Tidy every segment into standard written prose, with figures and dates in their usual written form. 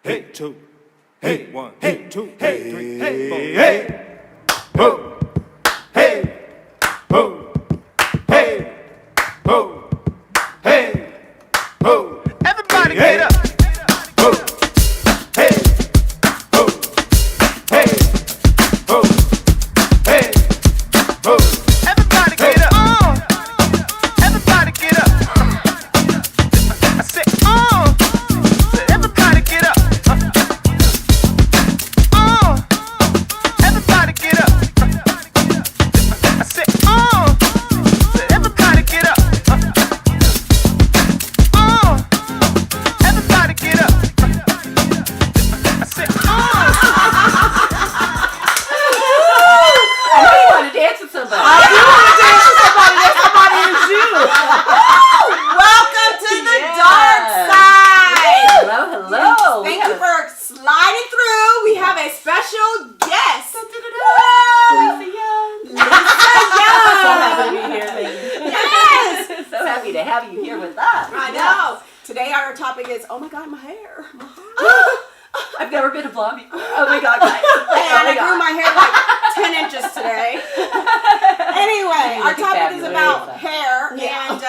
Hey, two. Hey, one. Hey, two. Hey, three. Hey, four. Hey. Ho. Hey. Ho. Hey. Ho. Hey. Ho. Everybody get up. Ho. Hey. Ho. Hey. Ho. Hey. Ho. Everybody get up. Everybody get up. I said, everybody get up. Everybody get up. I said, everybody get up. Everybody get up. I said, I know you want to dance with somebody. I do want to dance with somebody. That somebody is you. Welcome to the dark side. Hello, hello. Thank you for sliding through. We have a special guest. Alicia Young. So happy to be here, lady. Yes. So happy to have you here with us. I know. Today our topic is, oh my God, my hair. I've never been a blonde before. Oh my God, guys. And I grew my hair like 10 inches today. Anyway, our topic is about hair and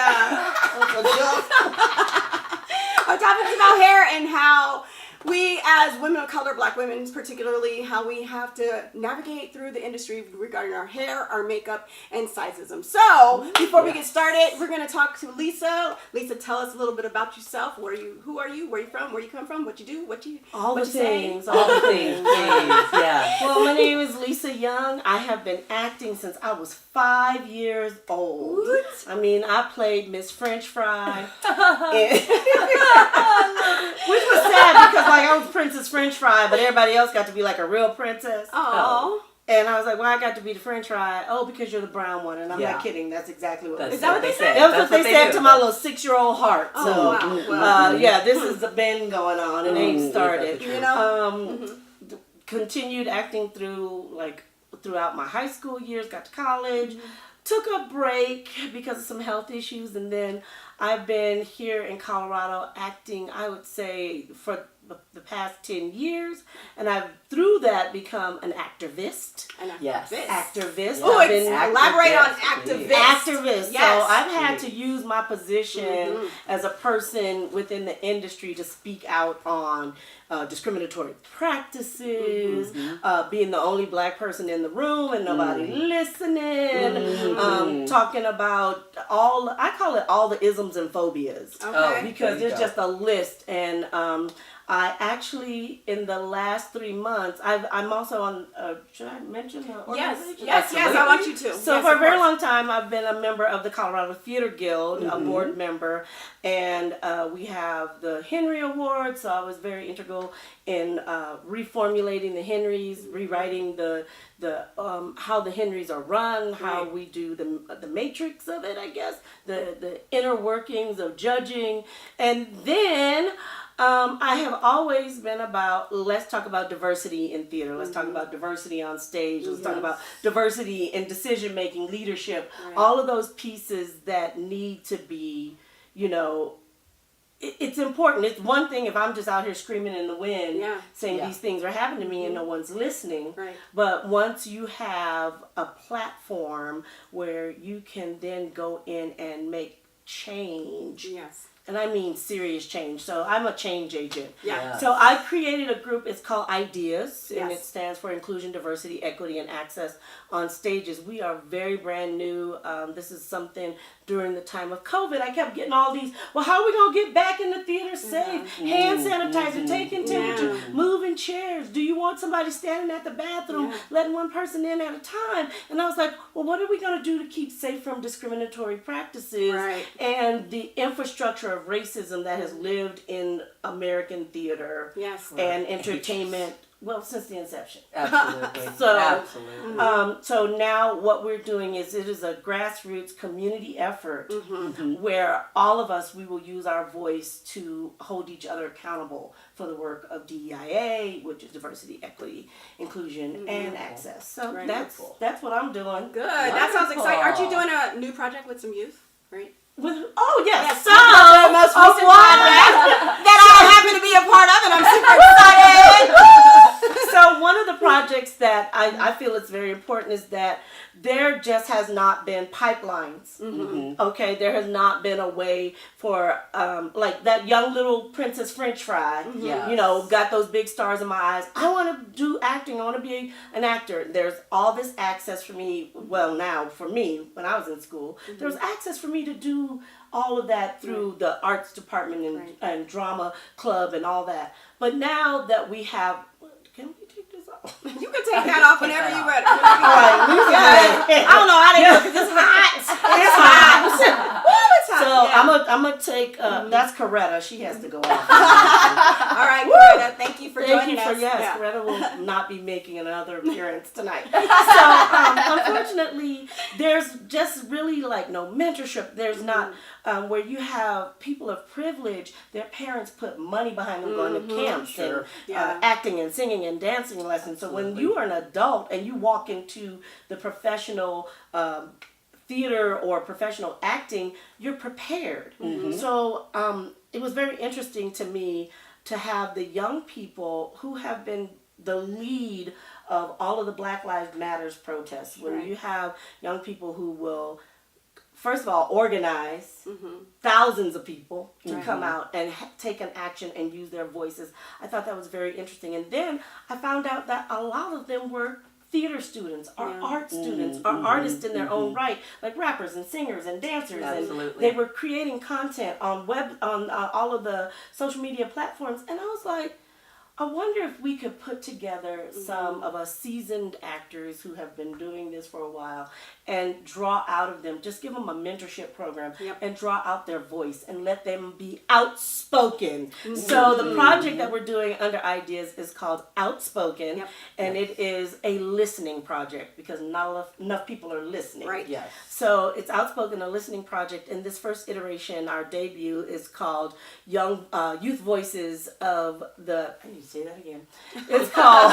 our topic is about hair and how we as women of color, black women particularly, how we have to navigate through the industry regarding our hair, our makeup, and sizeism. So, before we get started, we're going to talk to Lisa. Lisa, tell us a little bit about yourself. Who are you? Where are you from? Where you come from? What you do? All the things. Yeah. Well, my name is Lisa Young. I have been acting since I was 5 years old. What? I mean, I played Miss French Fry. Which was sad because like I was Princess French Fry, but everybody else got to be like a real princess. Oh. And I was like, well, I got to be the French Fry. Oh, because you're the brown one. And I'm not kidding. That's exactly what Is that what they said? That's what they said to my little 6-year-old heart. Oh, So, wow. Well, yeah, this is the bend going on. It ain't started. you know? Continued acting throughout my high school years, got to college, took a break because of some health issues, and then I've been here in Colorado acting, I would say, for the past 10 years, and I've through that become an activist. Yes. Activist. Oh, elaborate on activist. Activist. Yes. So I've had to use my position as a person within the industry to speak out on discriminatory practices, being the only black person in the room and nobody listening, talking about I call it all the isms and phobias. Okay. Because there's just a list, and I actually, in the last 3 months, I'm also on, should I mention the organization? Yes, I want you to. So for a very long time, I've been a member of the Colorado Theater Guild, a board member, and we have the Henry Award, so I was very integral in reformulating the Henrys, rewriting the how the Henrys are run, how we do the matrix of it, I guess, the inner workings of judging, and then I have always been about, let's talk about diversity in theater. Let's talk about diversity on stage. Let's talk about diversity in decision-making, leadership, all of those pieces that need to be, it's important. It's one thing if I'm just out here screaming in the wind saying these things are happening to me and no one's listening. Right. But once you have a platform where you can then go in and make change. Yes. And I mean serious change. So I'm a change agent. Yeah. So I created a group. It's called Ideas, and Yes. it stands for Inclusion, Diversity, Equity, and Access on Stages. We are very brand new. This is something during the time of COVID. I kept getting all these, well, how are we going to get back in the theater safe? Hand sanitizer, taking temperature, moving chairs. Do you want somebody standing at the bathroom, letting one person in at a time? And I was like, well, what are we going to do to keep safe from discriminatory practices and the infrastructure of racism that has lived in American theater and entertainment, well, since the inception. Absolutely. So now what we're doing is it is a grassroots community effort where all of us, we will use our voice to hold each other accountable for the work of DEIA, which is diversity, equity, inclusion, and access. So that's what I'm doing. Good. That sounds exciting. Aren't you doing a new project with some youth? Right? Yes. So, the most recent project that I happen to be a part of, and I'm super excited I feel it's very important is that there just has not been pipelines. Okay, there has not been a way for like that young little Princess French Fry. Yes. You know, got those big stars in my eyes. I want to do acting. I want to be an actor. There's all this access for me. Well, now for me, when I was in school, there was access for me to do all of that through the arts department and drama club and all that. But now that we have, can we take this off? You can take that off whenever you ready. All right, I don't know how to do it because it's hot. It's hot. It's hot. So I'm gonna take that's Coretta. She has to go off. All right, Coretta, thank you for joining us. Yes, Coretta will not be making another appearance tonight. So unfortunately, there's just really like no mentorship. There's not where you have people of privilege. Their parents put money behind them going to camps and acting and singing and dancing lessons. So when you are an adult and you walk into the professional theater or professional acting, you're prepared. So it was very interesting to me to have the young people who have been the lead of all of the Black Lives Matters protests. When you have young people who will, first of all, organize thousands of people to come out and take an action and use their voices. I thought that was very interesting. And then I found out that a lot of them were theater students, or art students, or artists in their own right, like rappers and singers and dancers. Absolutely. And they were creating content on all of the social media platforms. And I was like, I wonder if we could put together some of us seasoned actors who have been doing this for a while and draw out of them, just give them a mentorship program and draw out their voice and let them be outspoken. So the project that we're doing under Ideas is called Outspoken, and it is a listening project because not enough people are listening. Right. Yes. So it's Outspoken, a listening project, and this first iteration, our debut, is called Youth Voices of the, I need to say that again. It's called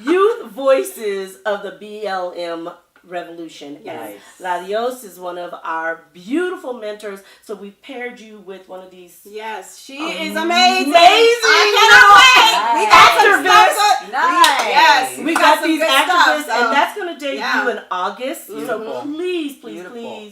Youth Voices of the BLM Revolution. Nice. And Ladios is one of our beautiful mentors, so we paired you with one of these. Yes, she is amazing. I cannot wait. We got some stuff. Nice. Yes, We got some these good activists, stuff, and that's going to debut in August. Beautiful. So please, Beautiful.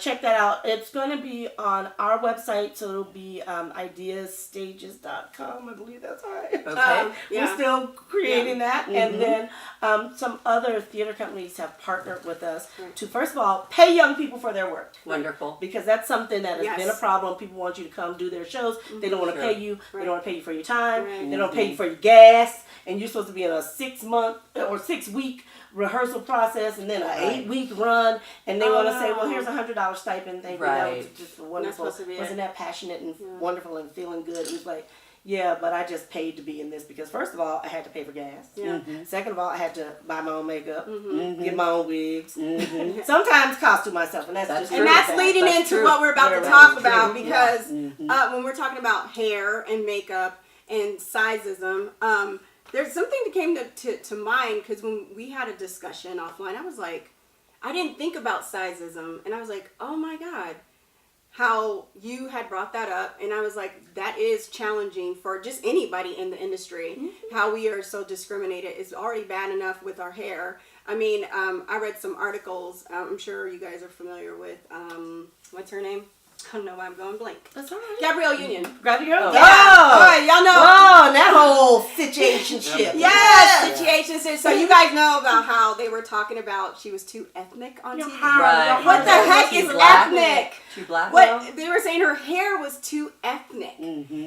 check that out. It's going to be on our website, so it'll be ideasstages.com. I believe that's right. Okay. We're still creating that, and then some other theater companies have partnered with us to, first of all, pay young people for their work. Wonderful. Because that's something that has been a problem. People want you to come do their shows. They don't want to pay you. They don't want to pay you for your time. They don't pay you for your gas. And you're supposed to be in a 6-month or 6-week rehearsal process and then an 8-week run. And they want to say, well, here's $100 stipend. Thank you. That was just wonderful. Wasn't that passionate and wonderful and feeling good? It was like, yeah, but I just paid to be in this because first of all, I had to pay for gas. Second of all, I had to buy my own makeup, get my own wigs. Sometimes costume myself, and that's And that's leading into what we're about to talk about because when we're talking about hair and makeup and sizeism, there's something that came to mind because when we had a discussion offline, I was like, I didn't think about sizeism, and I was like, oh my God. How you had brought that up, and I was like, that is challenging for just anybody in the industry. How we are so discriminated is already bad enough with our hair. I mean, I read some articles. I'm sure you guys are familiar with what's her name? I don't know why I'm going blank. That's all right. Gabrielle Union. Gabrielle. All right, y'all know. Oh, that whole situationship. Yes, situation. So you guys know about how they were talking about she was too ethnic on TV. Right. What the heck is ethnic? Too black. What they were saying, her hair was too ethnic,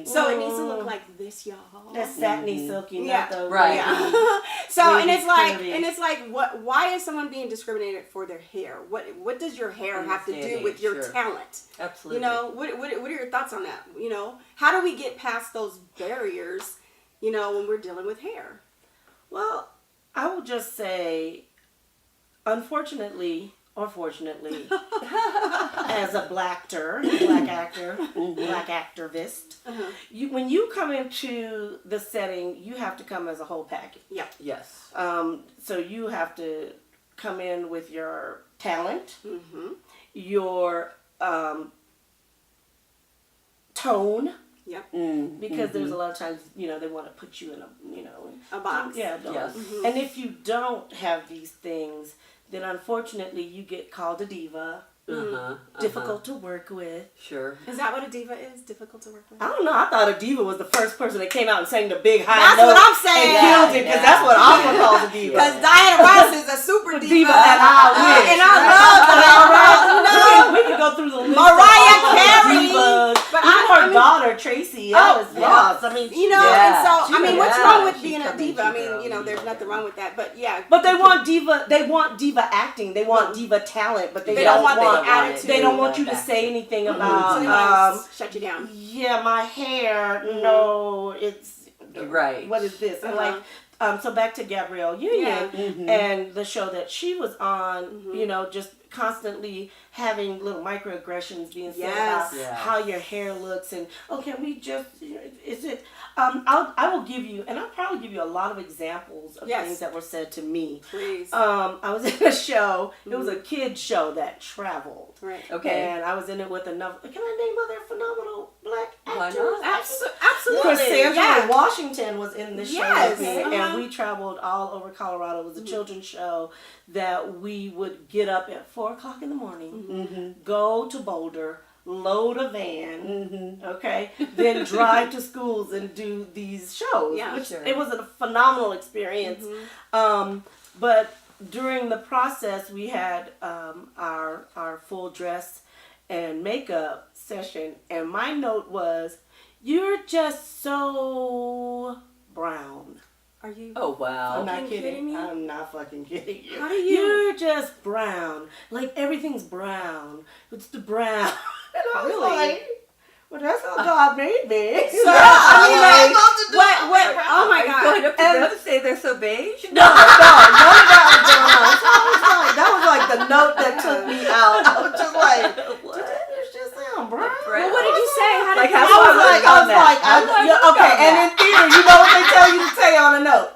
so it needs to look like this, y'all. That's satiny, silky, not the Right. So and it's like what? Why is someone being discriminated for their hair? What does your hair have to do with your talent? Absolutely. You know, what are your thoughts on that? You know, how do we get past those barriers? You know, when we're dealing with hair. Well, I will just say, unfortunately or fortunately, as a black actor, black activist, when you come into the setting, you have to come as a whole package. Yeah. Yes. So you have to come in with your talent, your tone, Yep. Because there's a lot of times, you know, they want to put you in A box. Yeah. Yes. And if you don't have these things, then unfortunately you get called a diva. Difficult to work with. Sure. Is that what a diva is? Difficult to work with? I don't know. I thought a diva was the first person that came out and sang the big high That's note what I'm saying. and killed it, because that's what opera calls a diva. Because Diana Ross is a super diva. And I wish. And I love Diana Ross. We can go through the list. Mariah of all Carey. divas. But Even I her mean, daughter, Tracee Ellis Ross. I mean, you know, Yeah. and so, I mean, what's Yeah. wrong with She's being a coming diva? to I mean, girl. you know, there's nothing wrong with that. But yeah. but they want diva acting. They want diva talent, but they don't want the attitude. They don't want you to say anything So they about want to shut you down. yeah, my hair. No, it's Right. What is this? And like, so back to Gabrielle Union and the show that she was on. You know, just constantly having little microaggressions being said about how your hair looks, and can we just is it? I will give you, and I'll probably give you a lot of examples of things that were said to me. Please. I was in a show. It was a kids show that traveled. Right. Okay. And I was in it with another. Can I name other phenomenal black Why actors? not? Absolutely. Cassandra Yeah. Washington was in the show Yes. with me, and we traveled all over Colorado. It was a children's show that we would get up at 4:00 in the morning, go to Boulder, load a van, okay, then drive to schools and do these shows. Yeah, which sure. it was a phenomenal experience. But during the process, we had our full dress and makeup session, and my note was, "You're just so brown." Are you? Oh, wow. I'm not kidding kidding. me? I'm not fucking kidding you. How do you- You're just brown. Like everything's brown. It's the brown. And I was Really? like, well, that's how God made me. So, I mean, like, what, oh my Are you God. going up to them and say they're so beige? No, none of that was going on. So I was like, that was like the note that took me out. I was just like, What? it's just sound brown. Well, what did you say? How did Like, you how I do was like, How do I yeah, look okay, on and that? in theater, you know what they tell you to say on a note?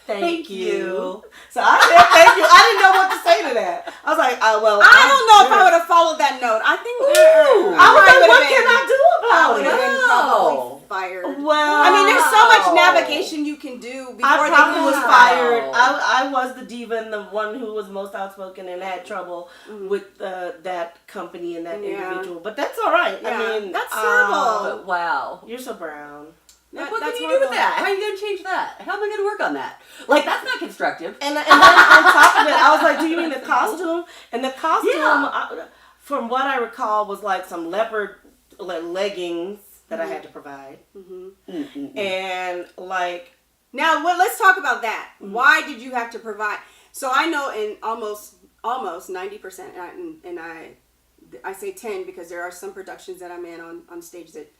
Thank you. So I said thank you. I didn't know what to say to that. I was like, well. I don't know if I would have followed that note. I think. Ooh, I was like, what can I do I about would have it? been probably fired. Well, I mean, there's so much navigation you can do before I probably was they fired. I was the diva and the one who was most outspoken and had trouble with that company and that individual. But that's all right. Yeah, I mean, that's terrible. But wow. You're so brown. Like, what that's can you do with horrible. that? How are you going to change that? How am I going to work on that? Like, that's not constructive. And then on top of it, I was like, do you mean the costume? And the costume, Yeah. from what I recall, was like some leopard leggings that I had to provide. And like... Now, let's talk about that. Why did you have to provide? So I know in almost 90%, and I say 10 because there are some productions that I'm in on stage that,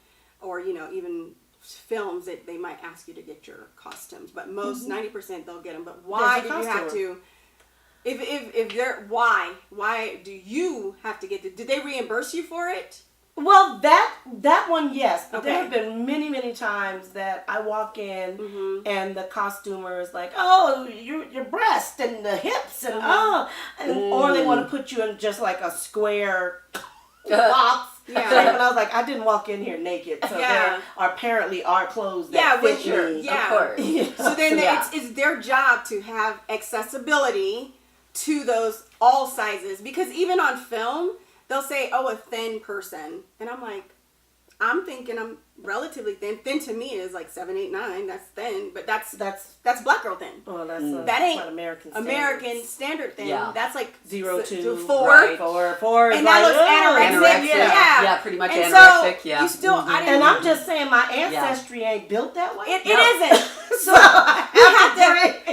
or, you know, even films that they might ask you to get your costumes, but most 90% they'll get them. But why did you have to? If they're why do you have to get the? Did they reimburse you for it? Well, that one, yes. But Okay. there have been many, many times that I walk in and the costumer is like, "Oh, your breast and the hips and or they want to put you in just like a square box." Yeah. And I was like, I didn't walk in here naked, so there apparently are clothes that fit me. Yeah. Of course. So then Yeah. it's their job to have accessibility to those all sizes, because even on film they'll say, "Oh, a thin person," and I'm like, I'm thinking I'm relatively thin. Thin to me is like 7, 8, 9. That's thin, but that's black girl thin. Well, that's That ain't not American standard thin. Yeah. That's like 0 to 4. Right. 4 is And that like, looks anorexic. Anorexic. Yeah. Pretty much And anorexic. so Yeah. you still, I didn't. And I'm just saying, my ancestry ain't built that way. It isn't. So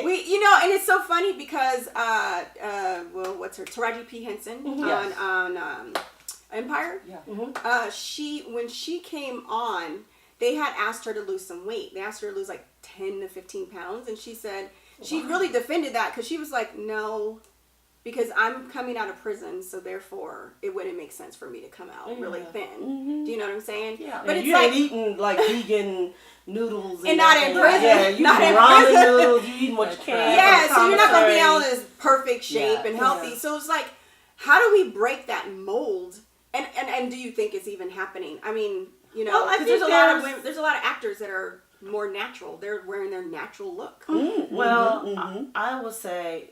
we you know, and it's so funny because well, what's her, Taraji P. Henson on Empire. Yeah. When she came on, they had asked her to lose some weight. They asked her to lose like 10 to 15 pounds, and she said she really defended that because she was like, no, because I'm coming out of prison, so therefore it wouldn't make sense for me to come out really thin. Do you know what I'm saying? Yeah. But it's you like, ain't eating like vegan noodles And not in prison. Yeah, you Not eating in ramen prison. noodles. You eating what you can. yeah, from so you're not gonna be commissary. all in this perfect shape Yeah. and healthy. Yeah. So it's like, how do we break that mold? And do you think it's even happening? I mean, You know, Well, I because there's a think lot of there's- women, there's a lot of actors that are more natural. They're wearing their natural look. Well, I will say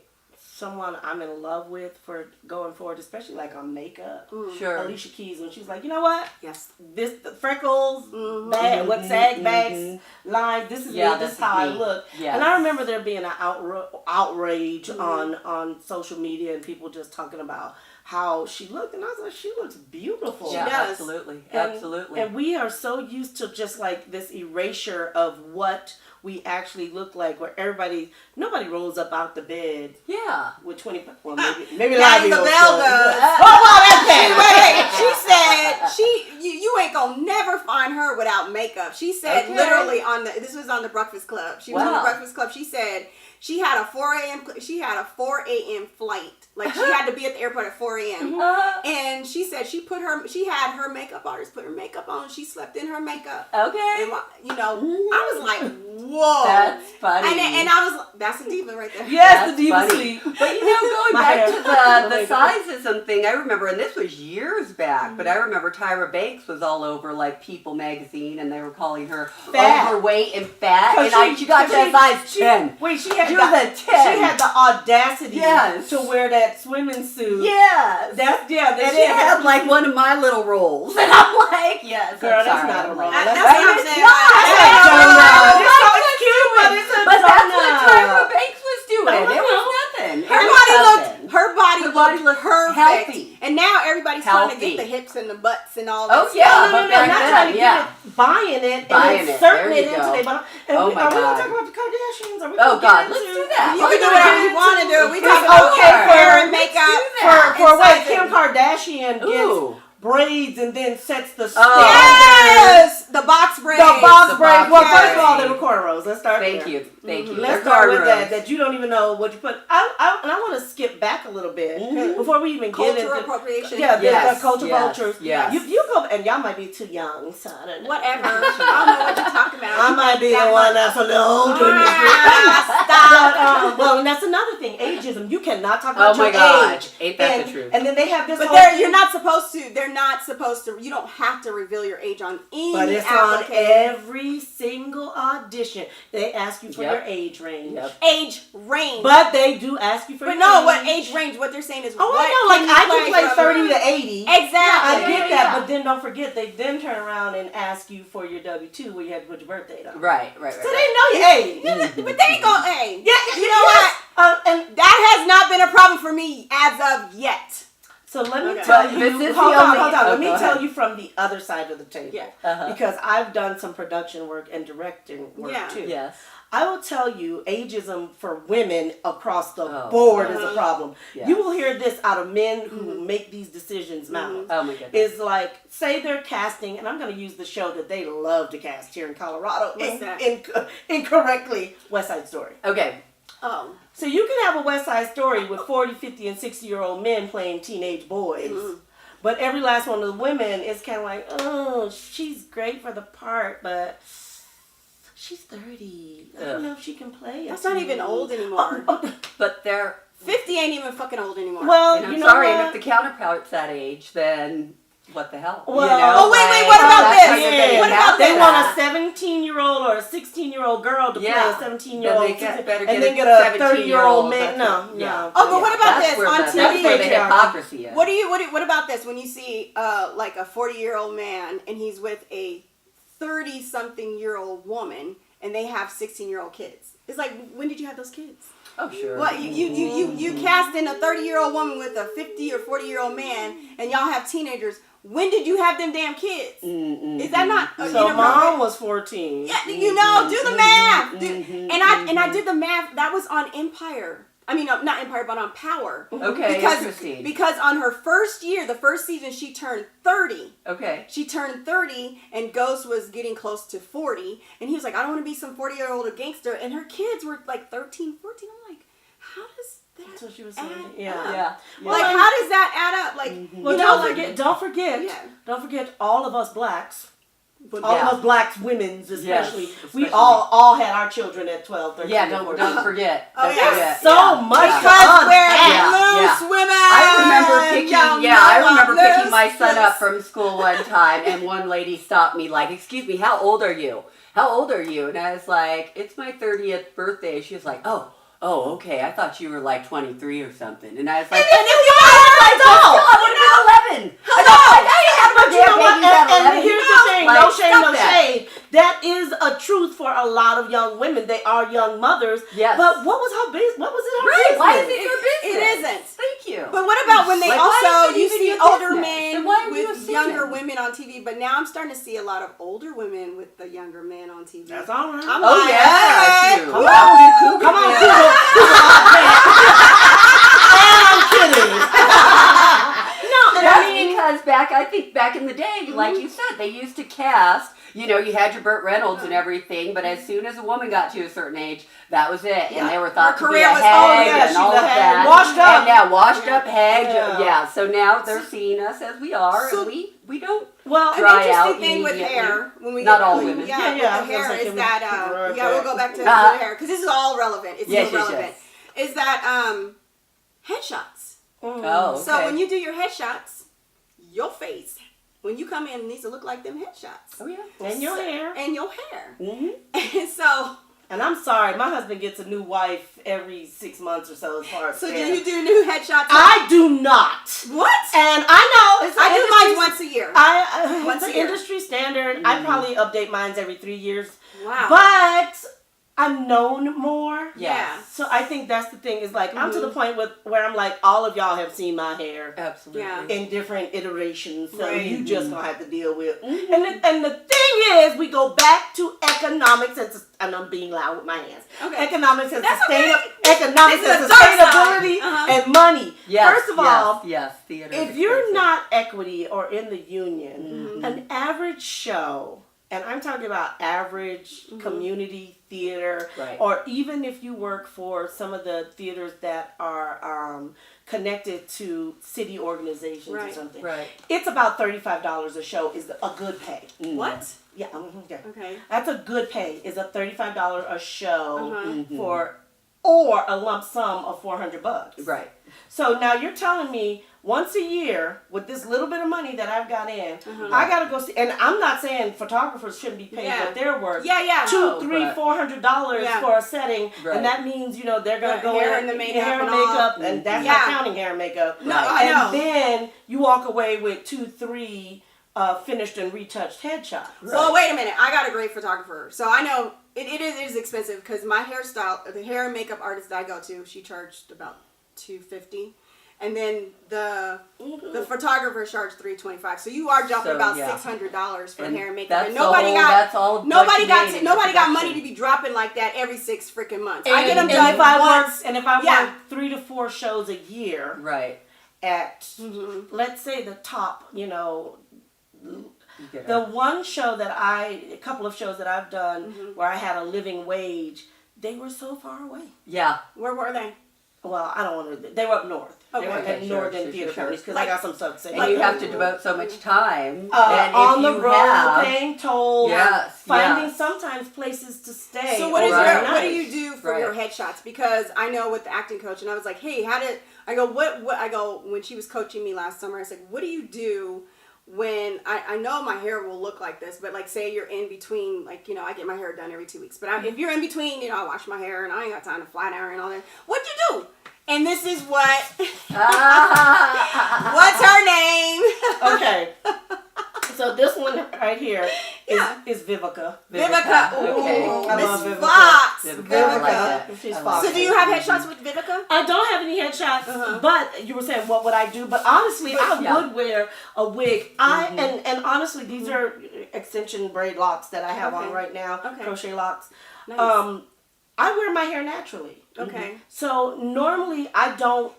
someone I'm in love with for going forward, especially like on makeup. Sure. Alicia Keyes, when she's like, you know what? Yes. This the freckles, bag, what sag bags, lines. This is Yeah, me. This this is how is I me. look. Yes. And I remember there being an outrage on social media and people just talking about how she looked, and I was like, she looks beautiful. Yeah, does. absolutely. And- Absolutely. And we are so used to just like this erasure of what we actually look like, where nobody rolls up out the bed yeah. with 20, well, maybe a lot Now of the people bell still- does. Wait, she said you ain't gonna never find her without makeup. She said Okay. literally this was on the Breakfast Club. She was on the Wow. Breakfast Club. She said she had a 4 a.m. flight. Like she had to be at the airport at 4 a.m. And she said she had her makeup artist put her makeup on. She slept in her makeup. Okay. And you know, I was like, whoa. That's funny. And I was like, that's a diva right there. Yes, That's the diva funny. sleep. But you know, going My back hair. to Oh the my God. Sizeism thing, I remember, and this was years back, but I remember Tyra Banks was all over like People magazine, and they were calling her Fat. overweight and fat, 'Cause and she got to a size 10. Wait, she had She was a 10. She had the audacity Yes. to wear that swimming suit. Yes. That And it had like one of my little rolls, and I'm like, yes, Girl, I'm that's sorry. not a I'm roll. like, That's That's what I'm it's saying. not. That's It's not a not. roll. It's so cute, but it's a But that's what donut. Tyra Banks was doing. It was nothing. It Her was body nothing. her body body looked looked perfect. healthy. And now everybody's trying to Healthy. get the hips and the butts and all Oh, that yeah, stuff. but No, back not then, trying to yeah. get it, buying it, Buying and it. inserting There it you into go. their body. And Oh we, my are we God. going to talk about the Kardashians? Are we Oh, gonna God, get let's into- do that. You can do whatever you want to do. We It's talk okay about for- hair and let's makeup. do that. For wait, sizing. Kim Kardashian gets Ooh. braids and then sets the Yes, the box braids. The box The braids. box Well, first of all, braids. they were cornrows. Let's start Thank there. you. Thank you. Let's They're start with cornrows. that you don't even know what you put. And I want to skip back a little bit before we even get Cultural into appropriation. Yeah, Yes, the culture yes, vultures. yes. You go, and y'all might be too young, so I don't know. Whatever. I don't know what you're talking about. I might be the one that's a little older than you. Stop. But, well, and that's another thing. Ageism. You cannot talk about Oh my your God. age. Ain't that and, the truth? And then they have this. But whole you're not supposed to. They're not supposed to. You don't have to reveal your age on any But it's on application. every single audition. They ask you for Yep. your age range. Yep. Age range. But they do ask you for But your no, age. what age range? What they're saying is Oh, what I know. Like, I can play from- 30 to 80. Exactly. I Yeah, get yeah, that, yeah. but then don't forget, they then turn around and ask you for your W-2 where you had to put your birthday on. Right. So they know your age. But they ain't gonna. Hey, Yeah, you know what? And That has not been a problem for me as of yet. so let me Okay. tell But you. this is Hold the on, only- hold on. oh, Let me go tell ahead. you from the other side of the table. Yeah. Uh-huh. Because I've done some production work and directing work Yeah. too. Yes. I will tell you, ageism for women across the Oh, board God. is a problem. Yes. You will hear this out of men who make these decisions mouths. Oh my goodness. Is like, say they're casting, and I'm going to use the show that they love to cast here in Colorado, Exactly. incorrectly, West Side Story. Okay. Oh. So you can have a West Side Story with 40, 50, and 60-year-old men playing teenage boys. But every last one of the women is kind of like, oh, she's great for the part, but she's 30. I don't know if she can play. That's not even old anymore. But they're. 50 ain't even fucking old anymore. Well, And I'm you know sorry, what? and if the counterpart's that age, then what the hell? Well- you know, Oh, wait, like, what about that's this? how you're getting What about out They there. want a 17-year-old or a 16-year-old girl to Yeah. play a 17-year-old, Then they better and get then a get a 17-year-old 30-year-old man. that's No, what- no. yeah. Oh, but what about That's this where on the, TV? That's where the patriarchy. hypocrisy is. What about this when you see like a 40-year-old man and he's with a 30-something-year-old woman and they have 16-year-old kids? It's like, when did you have those kids? Oh, sure. What you cast in a 30-year-old woman with a 50 or 40-year-old man and y'all have teenagers. When did you have them damn kids? Is that not So inappropriate? mom was 14. Yeah, you know, do the math. And I did the math. That was on Empire. I mean, not Empire, but on Power. Okay, interesting. Because on her first year, the first season, she turned 30. Okay. She turned 30, and Ghost was getting close to 40. And he was like, I don't want to be some 40-year-old gangster. And her kids were like 13, 14. I'm like, how does that That's what she was add saying. up? Yeah. Yeah. Like, how does that add up? Like, Well, you know, don't forget. Yeah. Don't forget all of us blacks But All Yeah. of us blacks, women's especially. We especially. all had our children at 12, 13, Yeah, and don't 14. forget. Oh, Don't yeah. forget. So Yeah. much Yeah. because we're Yeah. loose Yeah. women. I remember picking. Young Yeah, I remember loose, picking my son loose. up from school one time, and one lady stopped me like, "Excuse me, how old are you? How old are you?" And I was like, "It's my 30th birthday." She was like, "Oh, okay. I thought you were like 23 or something." And I was like, And if you I would have been 11. I didn't have no But you know what? damn babies at And 11. here's the thing: Like, no shame, stop no that. shade. That is a truth for a lot of young women. They are young mothers. Yes. But what was her business? What was it her Right? business? Why is it your business? It isn't. Thank you. But what about when they Like, why also, is it you even see your older business? men Then why are you with assuming? younger women on TV, but now I'm starting to see a lot of older women with the younger men on TV. That's all right. I'm Oh like, yeah, hey, too. come on, Come on, and I'm kidding. No, and I That's mean, because I think back in the day, like you said, they used to cast. You know, you had your Burt Reynolds and everything, but as soon as a woman got to a certain age, that was it, and they were thought Her to be career a was hag over. Yeah, and she's all a of hag. that. Washed up. And now washed up hag. Yeah. Yeah. So now they're seeing us as we are, So- and we don't. well, An Dry out interesting thing with immediately. hair, when we Not get, all when- women. Yeah, Yeah, with yeah, I the was gonna hair say, is can that we- right yeah, we'll back. go back to the Uh-huh. hair because this is all relevant. It's Yes, still yes, relevant. Is that headshots? Oh, okay. So when you do your headshots, your face when you come in needs to look like them headshots Oh yeah. and your hair. and your hair. Mm-hmm. And so And I'm sorry, my husband gets a new wife every 6 months or so as far as do hair. you do new headshots? I do not. What? And I know it's I an do industry- mine once a year. It's Once an a year. industry standard. I probably update mine every 3 years. Wow. But I'm known more. Yeah. So I think that's the thing is like I'm to the point where I'm like all of y'all have seen my hair Absolutely. Yeah. in different iterations, so Right. you just gonna have to deal with. And the thing is, we go back to economics and I'm being loud with my hands. Okay. Economics and That's okay. economics This is and a dark side. sustainability Uh-huh. and money. Yes, First of all, yes, theater. if is you're expensive. not equity or in the union, an average show, and I'm talking about average community theater, Right. or even if you work for some of the theaters that are connected to city organizations or Right. something, Right. it's about $35 a show is a good pay. What? Yeah, yeah. Okay. That's a good pay. Is a $35 a show Uh-huh. for, or a lump sum of $400. Right. So now you're telling me once a year with this little bit of money that I've got in, I gotta go see. And I'm not saying photographers shouldn't be paid Yeah. what they're worth. Yeah, yeah. $200, No, $300, but- $400 Yeah. for a setting, Right. and that means they're gonna The go hair in and the makeup hair and makeup, all. and that's Yeah. not counting hair and makeup. No, Right. I know. And then you walk away with 2-3 finished and retouched headshots. Well, wait a minute. I got a great photographer, so I know it is expensive because my hairstyle, the hair and makeup artist that I go to, she charged about $250, and then the photographer charged $325. So you are jumping So, about yeah. $600 for And hair and makeup, that's and the nobody whole- got that's all what nobody you got made in nobody got production. money to be dropping like that every 6 freaking months. And, I get them and done if I once. work 3 to 4 shows a year Right. at let's say the top, You get the it. one show a couple of shows that I've done where I had a living wage, they were so far away. Yeah. Where were they? Well, I don't want to. They were up north. Okay. They were Okay, at sure, northern sure, theater sure. companies because Like- I got some stuff to say. And you have to devote so much time. and on if the you road, have, paying tolls, Yes, finding yes. sometimes places to stay. So what do overnight. you do for Right. your headshots? Because I know with the acting coach, and I was like, hey, when she was coaching me last summer, I said, what do you do when I know my hair will look like this, but like say you're in between, like, I get my hair done every 2 weeks, but if you're in between, I wash my hair and I ain't got time to flat iron and all that. What'd you do? And this is what, what's her name? Okay. So this one right here is Vivica. Vivica. Okay. Ooh, I Miss love Vivica. Fox. Vivica, I like that. She's I like Fox. So do you have headshots with Vivica? I don't have any headshots, but you were saying what would I do? But honestly, I yeah. would wear a wig. And honestly, these are extension braid locks that I have on Okay. right now, Okay. crochet locks. Nice. I wear my hair naturally. Okay. So normally I don't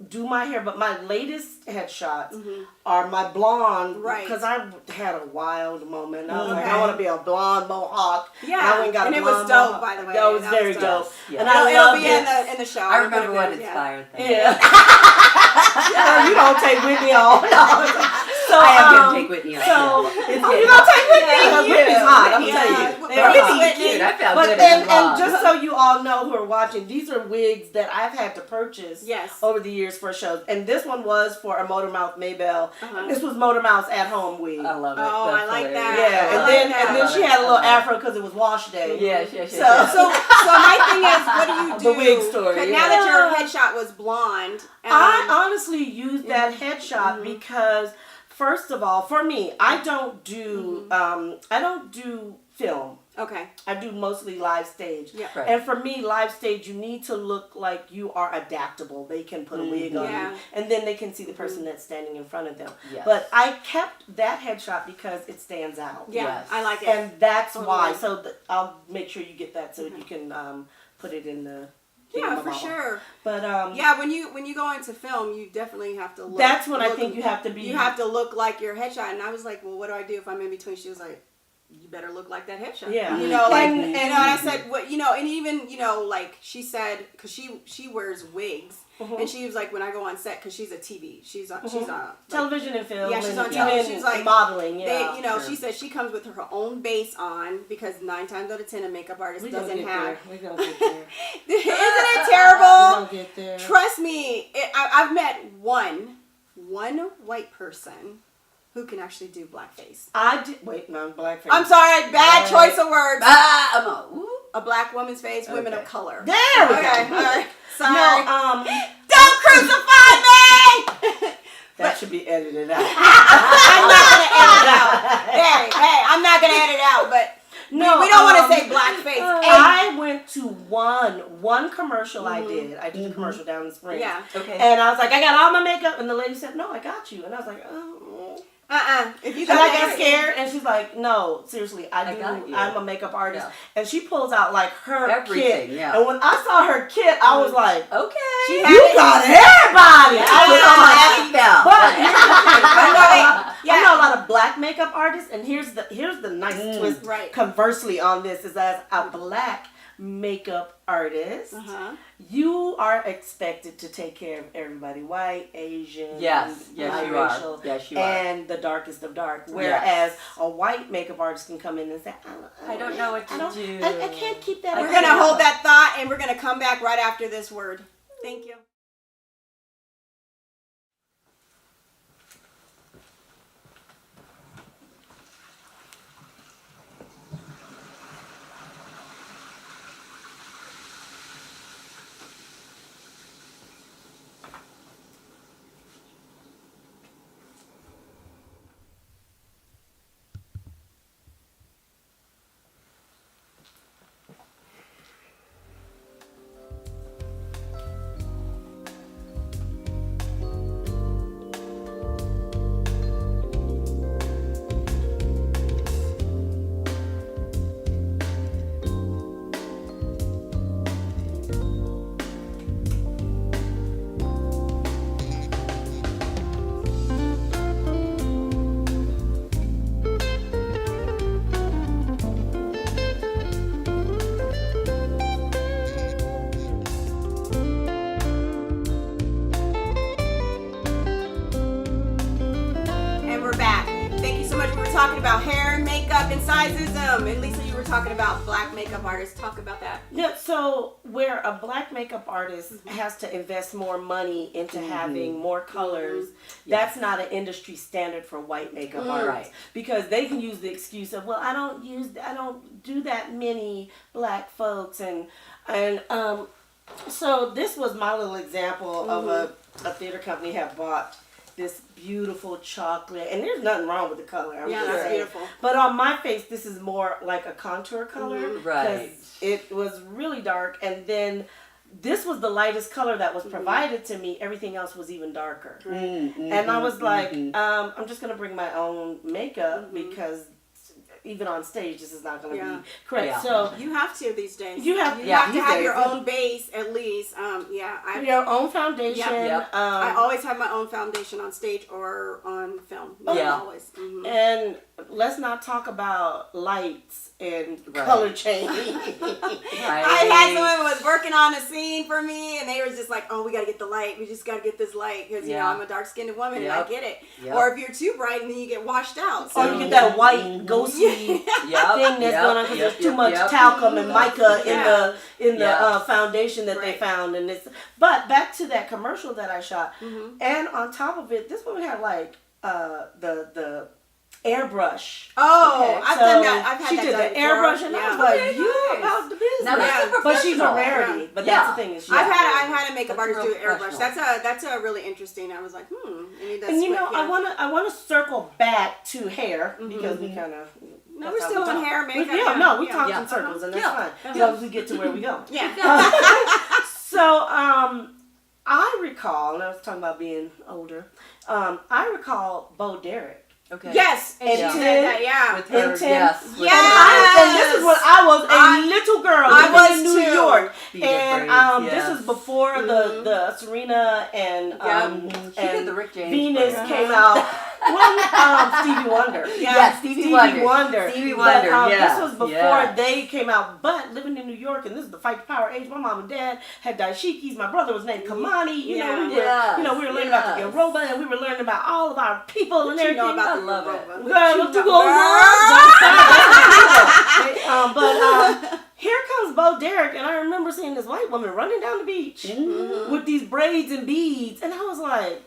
do my hair, but my latest headshots are my blonde. Right. Because I had a wild moment. I was like, Okay. I want to be a blonde mohawk. Yeah, And I went and got and a it was blonde dope, mohawk. by the way. That was That very was dope. dope. Yeah. And I It'll loved be it. in the show. I remember what Yeah. inspired that. Yeah. Girl, you don't take Whitney on. So, I am gonna take Whitney out. So, It's oh, getting you gonna hot. take Whitney? Yeah, Whitney's hot. I'm telling you. Yeah. Whitney's cute. I felt But good. and just so you all know who are watching, these are wigs that I've had to purchase Yes. over the years for shows. And this one was for a Motor Mouth Maybelle. Uh-huh. This was Motor Mouth's at home wig. I love it. Oh, That's I like hilarious. that. Yeah, I and like then that. and then she had a little afro because it was wash day. Yes. So my thing is, what do you do? The wig story, 'Cause yeah. Now that your headshot was blonde, I honestly used that headshot because, first of all, for me, I don't do film. okay. I do mostly live stage. Yeah. Right. And for me, live stage, you need to look like you are adaptable. They can put a wig on Yeah. you, and then they can see the person that's standing in front of them. Yes. But I kept that headshot because it stands out. Yeah, Yes. I like it. And that's Totally. why. So I'll make sure you get that so you can put it in the yeah, for thingamabobber. sure. But Yeah, when you go into film, you definitely have to look. that's when I think you have to be. You have to look like your headshot. And I was like, well, what do I do if I'm in between? She was like, you better look like that headshot. Yeah. You know, like, And- and I said, what, you know, and even, you know, like she said, because she wears wigs, and she was like, when I go on set, because she's a TV, she's on like, television and film. Yeah, she's and on television. even She's like modeling. Yeah, they, you know, sure. she said she comes with her own base on because 9 times out of 10 a makeup artist we gonna doesn't get have. there. We gonna get there. Isn't it We terrible? gonna get there. Trust me, I've met one white person who can actually do blackface. I did. Wait, no, blackface. I'm sorry, bad choice of words. I'm a, ooh. A black woman's face, women Okay. of color. There we Okay, go. all right. Sorry. No, Don't crucify me! that should be edited out. I'm not gonna edit it out. Hey, I'm not gonna edit it out, but No, we don't want to say blackface. I went to one commercial I did. I did a commercial down in Springs. Yeah. Okay. And I was like, I got all my makeup, and the lady said, no, I got you. And I was like, oh. If you And I got that- scared, and she's like, no, seriously, I got you. I'm a makeup artist. Yeah. And she pulls out like her Everything, kit. yeah. And when I saw her kit, I was like, Okay. She you got everybody. I I was was on my like, seatbelt. but here's the thing. Yeah. I know a lot of black makeup artists, and here's the nice twist. Right. Conversely, on this is as a black makeup artist, you are expected to take care of everybody, white, Asian, Yes, you are. biracial, Yes, you are. and the darkest of dark. Whereas a white makeup artist can come in and say, I don't know what to I do. I can't keep that. We're gonna hold that thought, and we're gonna come back right after this word. Thank you. Talking about hair and makeup and Sizeism. And Lisa, you were talking about black makeup artists. Talk about that. Yeah, so where a black makeup artist has to invest more money into having more colors, that's not an industry standard for white makeup artists. Right. Because they can use the excuse of, well, I don't do that many black folks, and so this was my little example of a theater company had bought this beautiful chocolate, and there's nothing wrong with the color. I'm Yeah, just that's saying. beautiful. But on my face, this is more like a contour color. Right. It was really dark, and then this was the lightest color that was provided to me. Everything else was even darker. And I was like, I'm just going to bring my own makeup because even on stage, this is not going to be correct. Yeah. So You have to these days. You have- to yeah, have to these have days, your yeah. own base at least. your own foundation. Yep. I always have my own foundation on stage or on film. Yeah. Always. And let's not talk about lights and color change. I had someone who was working on a scene for me, and they were just like, "Oh, we gotta get the light. We just gotta get this light because you know I'm a dark-skinned woman, and I get it." Or if you're too bright, and then you get washed out. So. Or you get that white ghostly thing that's going on because there's too much talcum and mica in the foundation that they found, and it's. But back to that commercial that I shot, and on top of it, this one had like the airbrush. Oh, I've done that. I've had she that did done the before. airbrush, and I was like, "You about the business." Now that's a but she's a professional. rarity. But that's the thing is, I've had a makeup That's artist do an airbrush. professional. That's a really interesting. I was like, And you know, I wanna circle back to hair because we kind of. No, we're still on hair, makeup. We talk in circles, and that's fine. As long as we get to where we go. So, I recall, and I was talking about being older. I recall Bo Derek. Okay. Yes, and she said that. With her, And this is when I was a little girl living in New York, and this was before the Serena and she did the Rick James Venus part. came out. Stevie Wonder. Stevie Wonder. Stevie Wonder. But, this was before they came out. But living in New York, and this is the fight to power age. My mom and dad had dashikis. My brother was named Kamani. You know, we were learning about the Yoruba, and we were learning about all of our people and everything. I love it. Girl, what you going But here comes Bo Derek, and I remember seeing this white woman running down the beach with these braids and beads, and I was like,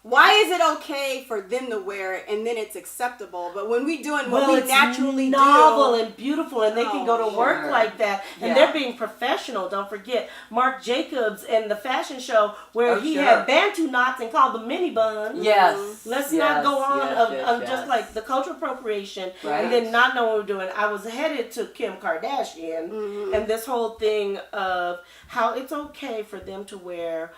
why is it okay for them to wear it and then it's acceptable? But when we doing what we naturally novel do, and beautiful, and they can go to work like that, and they're being professional. Don't forget Marc Jacobs and the fashion show where he had Bantu knots and called them mini buns. Let's not go on of just like the cultural appropriation and then not know what we're doing. I was headed to Kim Kardashian and this whole thing of how it's okay for them to wear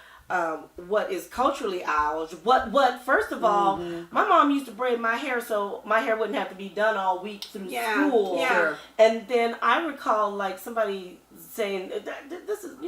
what is culturally ours. What first of all, my mom used to braid my hair so my hair wouldn't have to be done all week through school. And then I recall like somebody saying, this is,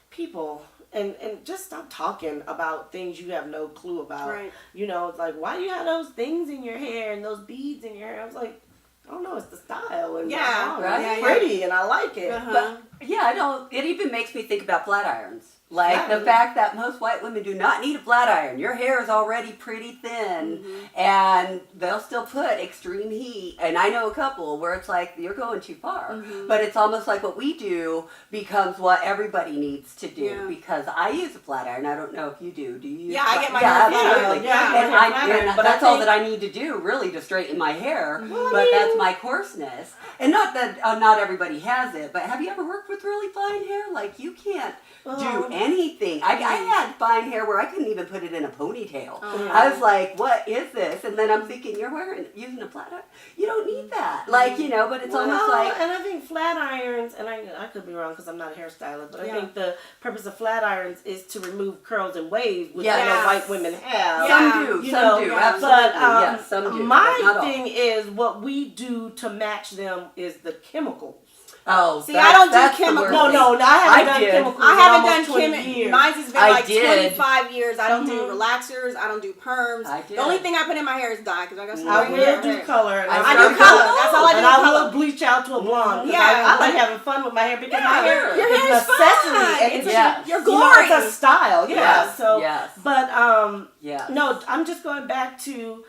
people, and just stop talking about things you have no clue about. Right. You know, it's like, why do you have those things in your hair and those beads in your hair? I was like, I don't know, it's the style. And it's pretty and I like it. But, I know, it even makes me think about flat irons. Like the fact that most white women do not need a flat iron. Your hair is already pretty thin and they'll still put extreme heat. And I know a couple where it's like, you're going too far. But it's almost like what we do becomes what everybody needs to do. Because I use a flat iron. I don't know if you do. Do you use I get my hair absolutely. flat. But that's all that I need to do really to straighten my hair. But that's my coarseness. And not that not everybody has it, but have you ever worked with really fine hair? Like you can't do anything. I had fine hair where I couldn't even put it in a ponytail. I was like, what is this? And then I'm thinking, you're using a flat iron? You don't need that. Like, but it's almost like... And I think flat irons, and I could be wrong because I'm not a hairstylist, but I think the purpose of flat irons is to remove curls and waves, which white women have. Some do, absolutely. But some do. My thing is what we do to match them is the chemicals. Oh, see, I don't do chemicals. No, I haven't done chemicals. I haven't done chemicals. Mine's has been like 25 years. I don't do relaxers. I don't do perms. The only thing I put in my hair is dye because I got some I will do color. I do color. That's all I do. And I will bleach out to a blonde. I like having fun with my hair because my hair your is hair an is accessory. fun. You're glowing. It's a style. But no, I'm just going back to.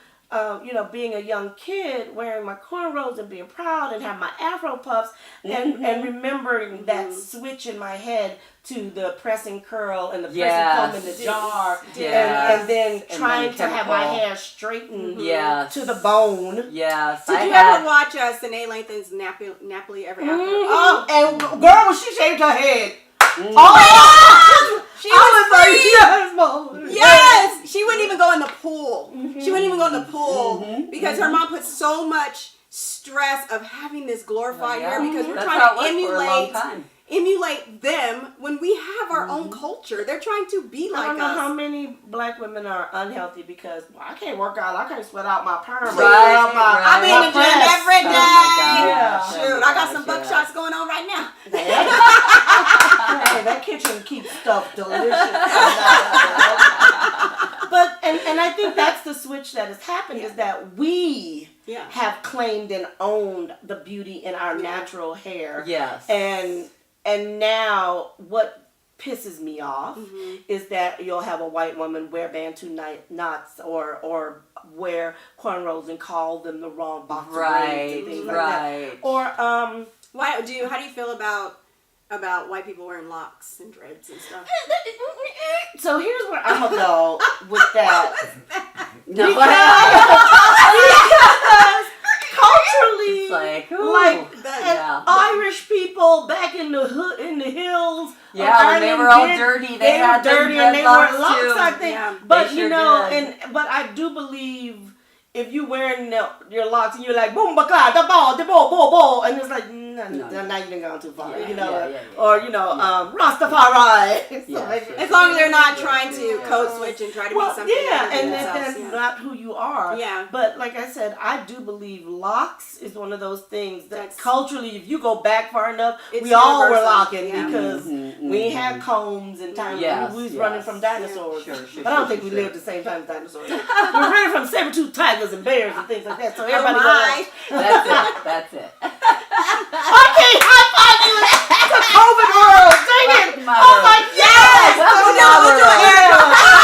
Being a young kid, wearing my cornrows and being proud and have my afro puffs and remembering that switch in my head to the pressing curl and the pressing comb in the jar and then trying to have my hair straightened to the bone. Yes. Did you ever watch Sine Lathan's Nappy Ever After? Oh, and girl, when she shaved her head. She was free. Yes, she wouldn't even go in the pool. She wouldn't even go in the pool because her mom put so much stress of having this glorified hair because we're trying to emulate them when we have our own culture. They're trying to be like us. I don't know how many black women are unhealthy because I can't work out. I can't sweat out my perm. I be in the gym every day. Shoot, I got some buckshots going on right now. Hey, that kitchen keeps stuff delicious. But and I think that's the switch that has happened is that we Yeah. have claimed and owned the beauty in our natural hair. Yes. And now what pisses me off is that you'll have a white woman wear Bantu knots or wear cornrows and call them the wrong box braids and things like that. Or how do you feel about white people wearing locks and dreads and stuff? so here's where I'm gonna go with that. No. Because culturally, It's like, ooh, and Irish people back in the hood, in the hills. Yeah, when they were all dirty, they had were dirty and they dreadlocks wore locks. too. I think, Yeah. but They you sure know, did. but I do believe if you wearing your locks and you're like boom baka the ball and it's like now you done gone too far, you know, or you know Rastafari. Yeah, As long as they're not trying to code switch and try to be something. yeah, other than and themselves, that's not who you are. Yeah. But like I said, I do believe locks is one of those things that That's- culturally, if you go back far enough, It's we all were universal, locking yeah. because we ain't had combs and time Yes, we was yes. running from dinosaurs. Sure, but I don't think we lived the same time as dinosaurs. We were running from saber-tooth tigers and bears and things like that. So everybody my. That's it. okay, high five you! It's a COVID world. Dang it! Mother. Oh my Yes! Welcome, We'll do Mother.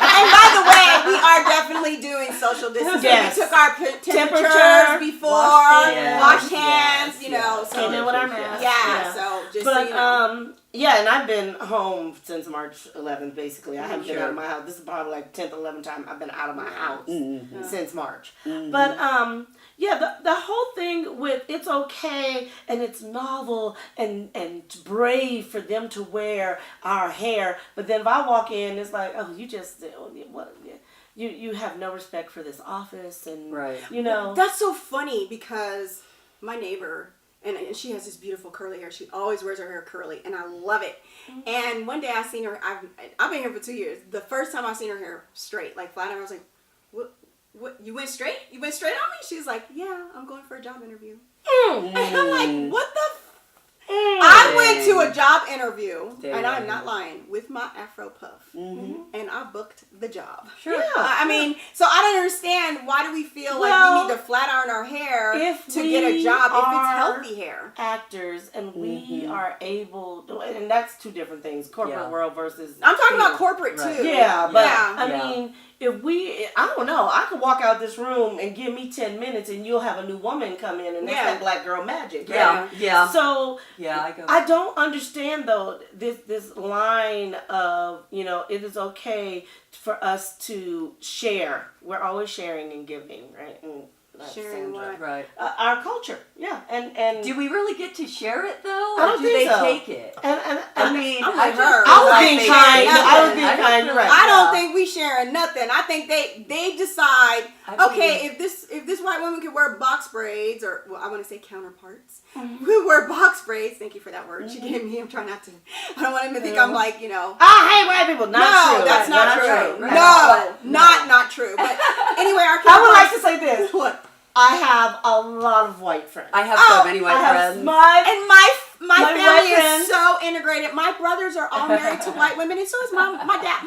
And by the way, we are definitely doing social distancing. Yes. We took our Temperature, temperatures before, washed Yes, hands, you know. yes. So Came in with our masks. yeah, so just But so you know. yeah, and I've been home since March 11th. Basically, I haven't been Sure. out of my house. This is probably like 10th, 11th time I've been out of my house Mm-hmm. since March. But yeah, the whole thing with it's okay and it's novel and brave for them to wear our hair, but then if I walk in, it's like, oh, you just what. You have no respect for this office and you know That's so funny because my neighbor, and she has this beautiful curly hair. She always wears her hair curly, and I love it. And one day I seen her. I've been here for 2 years. The first time I seen her hair straight, like flat, I was like, "What? You went straight? You went straight on me?" She's like, "Yeah, I'm going for a job interview." And I'm like, "What the?" I went to a job interview, and I'm not lying, with my Afro puff, and I booked the job. Sure. Yeah. I mean, so I don't understand, why do we feel like we need to flat iron our hair to get a job if it's healthy hair? Actors and we are able to, and that's two different things, corporate world versus I'm talking about theater. corporate too. Right. Yeah, but Yeah. I mean, if we, I don't know, I could walk out this room and give me 10 minutes and you'll have a new woman come in and that's Yeah. that black girl magic. Right? Yeah. So I go. I don't understand though this line of, you know, it is okay for us to share. We're always sharing and giving, right? And that's Sharing Sandra. what? Right. Our culture, yeah, and Do we really get to share it though? I don't or do think they so. take it? and I mean, I'm with her. I was Like, being they kind. share I was nothing. being kind. You're right. I don't think we sharing nothing. I think they decide, okay, if this white woman could wear box braids, or well, I want to say counterparts, who wear box braids. Thank you for that word. She gave me. I'm trying not to. I don't want him to think I'm like, you know. I hate white people. Not true. That's not true. Right. No, not true. But anyway, our I would like to say this. What? I have a lot of white friends. I have so many white I have friends. And my My family white is friends. so integrated. My brothers are all married to white women, and so is my dad.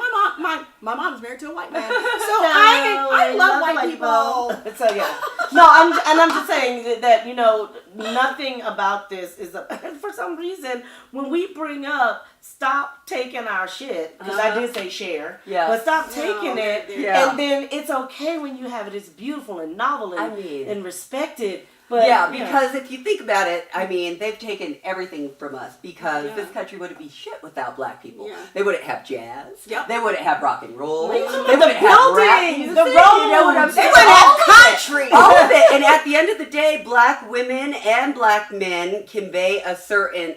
My mom's married to a white man. So I love white people. So yeah, no, I'm just saying that you know nothing about this is for some reason when we bring up stop taking our shit because I did say share, but stop taking it, and then it's okay when you have it. It's beautiful and novel and respected. But, yeah, because if you think about it, I mean, they've taken everything from us because this country wouldn't be shit without black people. Yeah. They wouldn't have jazz. Yep. They wouldn't have rock and roll. They The wouldn't have rap buildings, music. the You know what I'm roads. saying? They wouldn't have All of it. country. All of it. And at the end of the day, black women and black men convey a certain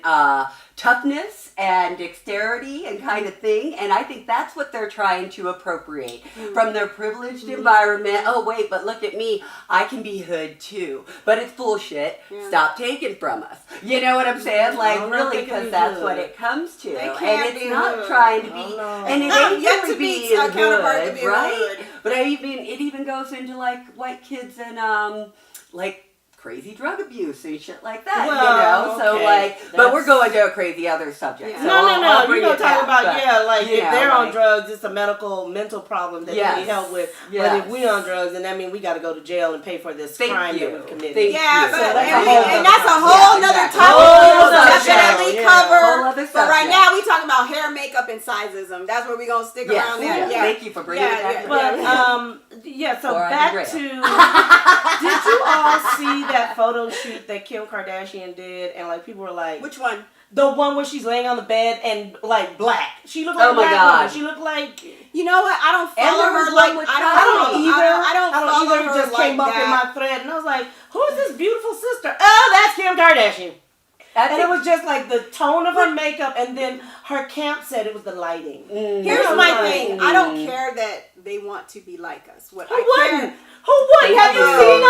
toughness and dexterity and kind of thing, and I think that's what they're trying to appropriate from their privileged environment. Oh wait, but look at me, I can be hood too, but it's bullshit. Stop taking from us. You know what I'm saying? Like really, because that's what it comes to, They and can't it's be not hood. trying to be, and it No, ain't yet really to be being a counterpart to hood, be right? hood. But it even goes into like white kids and like crazy drug abuse and shit like that, Well, you know. So but we're going to a crazy other subject. Yeah. So No. I'll bring You're it gonna talk back, about but, if they're on like, drugs, it's a mental problem that they need help with. But Yes. if we on drugs, then that means we got to go to jail and pay for this crime that we've committed. Thank Yeah, you. but So that's a whole nother topic. Whole We'll other definitely subject. cover. Whole other But right subject. now we talking about hair, makeup, and sizeism. That's where we gonna stick Yes. around there. Yeah. Thank you for bringing it back. But so Or I back derail. to did you all see that photo shoot that Kim Kardashian did, and like people were like, Which one? the one where she's laying on the bed and like black. She looked like Oh a my black God. woman. She looked like You know what? I don't And follow there was her one like with I I don't don't follow either. It her just like came up in that. my thread, and I was like, "Who's this beautiful sister?" Oh, that's Kim Kardashian. And it was just like the tone of her makeup, and then her camp said it was the lighting. Here's my thing. I don't care that they want to be like us. What Who I wouldn't? care, Who wouldn't? Have you seen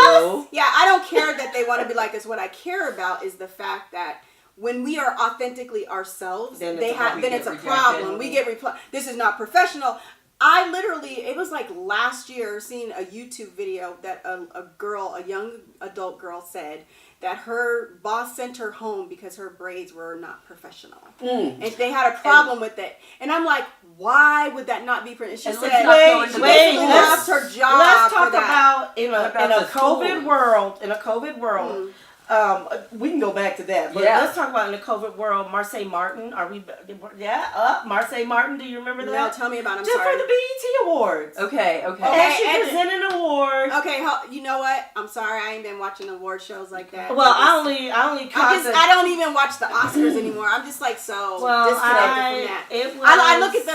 us? yeah, I don't care that they want to be like us. What I care about is the fact that when we are authentically ourselves, Then then it's it's a a problem. problem. We get reply. This is not professional. I literally, it was like last year, seeing a YouTube video that a young adult girl said that her boss sent her home because her braids were not professional. And they had a problem with it. And I'm like, why would that not be professional? She And said, let's not go into she this. basically Let's- lost her job. Let's talk for that. about in About a the COVID tools. world. In a COVID world, we can go back to that. But Yeah. let's talk about in the COVID world. Marseille Martin, are we? Yeah, Marseille Martin. Do you remember that? No, tell me about it. I'm Just sorry. for the BET Awards. Okay. And she and- presented an award. Okay, you know what? I'm sorry, I ain't been watching award shows like that. Well, I only caught the. I don't even watch the Oscars anymore. I'm just like so Well, disconnected from that. it was, I look at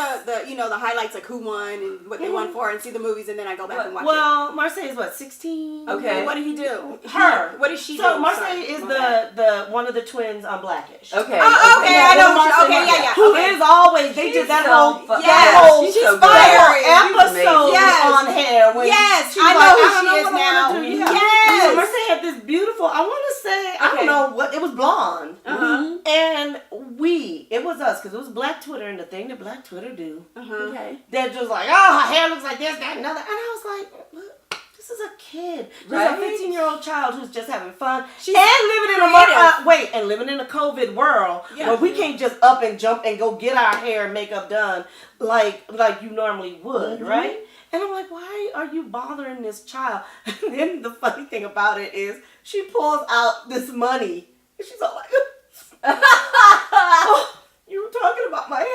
the highlights like who won and what they won for and see the movies and then I go back and watch Well, Marseille is what, 16? it. Okay. What did he do? Her. What did she do? So Marseille Sorry. is My bad. one of the twins on Blackish. Okay. Oh, okay, I know. Marseille Okay, Martin, yeah. Who Okay. is always, they did that so whole, fu- Yes, that whole, she's so good. fiery. episode Yes. on hair. When Yes, she's I know like, who I don't she know is what I now. wanna do. Yeah. Yes. So Marseille had this beautiful, I want to say, I Okay. don't know what, it was blonde. Uh-huh. And it was us, because it was Black Twitter, and the thing that Black Twitter do, Uh-huh. Okay. they're just like, oh, her hair looks like this, that, and another. And I was like, look, this is a kid. This Right? is a 15-year-old child who's just having fun. She's and living in creative. living in a COVID world Yeah. where we can't just up and jump and go get our hair and makeup done like you normally would, right? And I'm like, why are you bothering this child? And then the funny thing about it is she pulls out this money and she's all like, oh, you were talking about my hair.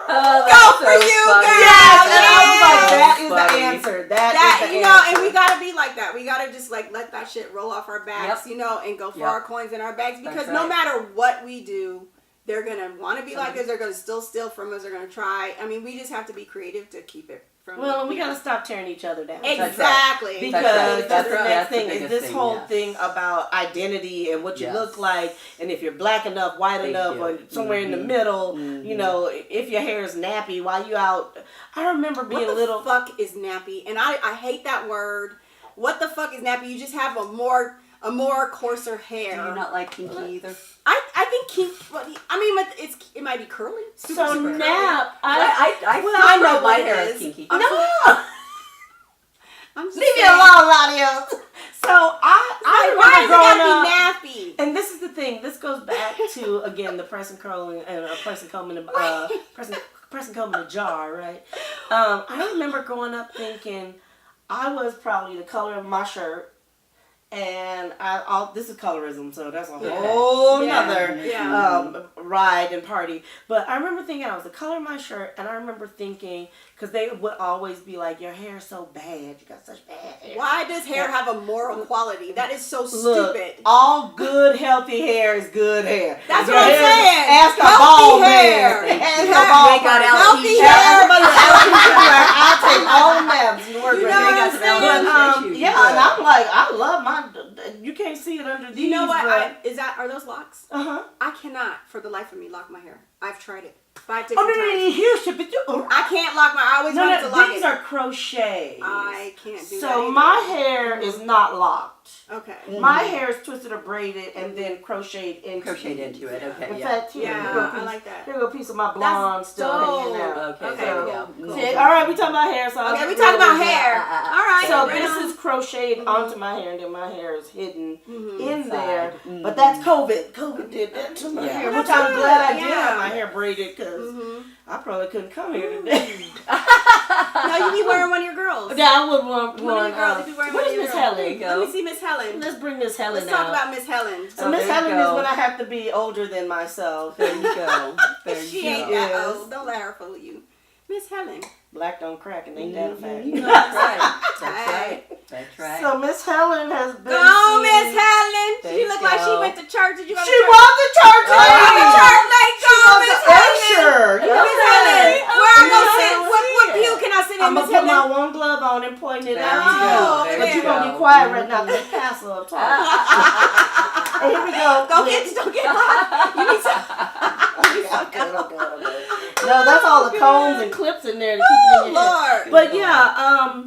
Go for you, girl. Yes, and I was like, Yes. that is Funny. the answer. That That is the answer. and we gotta be like that. We gotta just like let that shit roll off our backs, Yep. and go for Yep. our coins in our bags because That's no right. matter what we do, they're gonna want to be like us. They're gonna still steal from us. They're gonna try. I mean, we just have to be creative to keep it from. Well, we gotta stop tearing each other down. exactly Because That's that's the right. next That's the thing is biggest this thing, whole yes. thing about identity and what you Yes. look like, and if you're black enough, white Thank enough, you. or somewhere in the middle, if your hair is nappy while you out. I remember being What the little. fuck is nappy? And I hate that word. What the fuck is nappy? You just have a more coarser hair. Do you not like kinky either? I think kink. I mean, but it might be curly. Super curly. nap. I know my what it hair is. is kinky. I'm No, I'm just leave me saying. alone, Ladia. So I Why does it growing gotta up. be nappy? And this is the thing. This goes back to again the person curling and a person combing person combing a jar, right? I remember growing up thinking I was probably the color of my shirt, and this is colorism, so that's a whole nother ride and party. But I remember thinking I was the color of my shirt, and I remember thinking because they would always be like, "Your hair's so bad. You got such bad hair." Why does hair have a moral quality? That is so Look, stupid. all good, healthy hair is good hair. That's Your what I'm hair- saying. Ask a Healthy bald hair. man. Ask a Yeah. bald They got person. Healthy alopecia. hair. Everybody with alopecia, I'll take all of them. You work You with know me. what I'm some saying? alopecia But, issues. yeah, and I'm like, I love my. You can't see it under these. You know what? But, Are those locks? uh-huh. I cannot, for the life of me, lock my hair. I've tried it. 5 Oh, different no, times. here should be. I can't lock I always wanted to lock these it. are crochets. I can't do that So either. my hair is not locked. Okay. My hair is twisted or braided and then crocheted into it. Okay. In Yeah. fact, here, Yeah, here go a I piece, like that. Here go a piece of my blonde That's still hanging out. Okay. Okay, There we cool, go. cool. See, all right, we talking about hair, so I'll Okay, get we real talking about with hair. that. All right. So right this on. is crocheted onto my hair, and then my hair is hidden in Inside. there. But that's COVID. COVID did that to my Yeah. hair, That's which I'm good. glad I did Yeah. have my hair braided because I probably couldn't come here today. No, you be wearing one of your girls. Yeah, I would want One of one. your girls. You be wearing What one is of your Miss girls. Helen? There you go. Let me see Miss Helen. Let's bring Miss Helen Let's out. talk about Miss Helen. So Oh, Miss there you Helen is go. when I have to be older than myself. There you go. There She you ain't go. that Yes. old. Don't let her fool you. Miss Helen. Black don't crack, and ain't that a fact? That's right. That's Hey. right. That's right. So Miss Helen has been. Go on, seen- Miss Helen. There She you look like she go. went to church. Did you go to She church? was the church Go to lady. church, lady. Go, She was Miss the Helen. usher. Miss Helen. Where I go sit? What pew can I sit in, I'm Miss gonna put my Helen? one glove on and point it There out you to go. Oh, There But you you're go. gonna be quiet right now because Castle will talk. And here we go. Don't get hot. You need some. Okay. No, that's all the combs and clips in there to keep it in your hair. Lord. But yeah,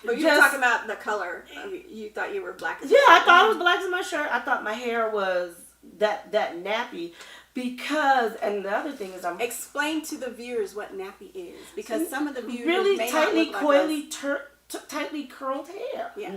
But you were just- talking about the color. I mean, you thought you were black as yeah, I well. thought it was black as my shirt. I thought my hair was that nappy because, and the other thing is I'm Explain to the viewers what nappy is, because some of the viewers really may tightly, not look like us. coily, tightly curled hair. Yeah.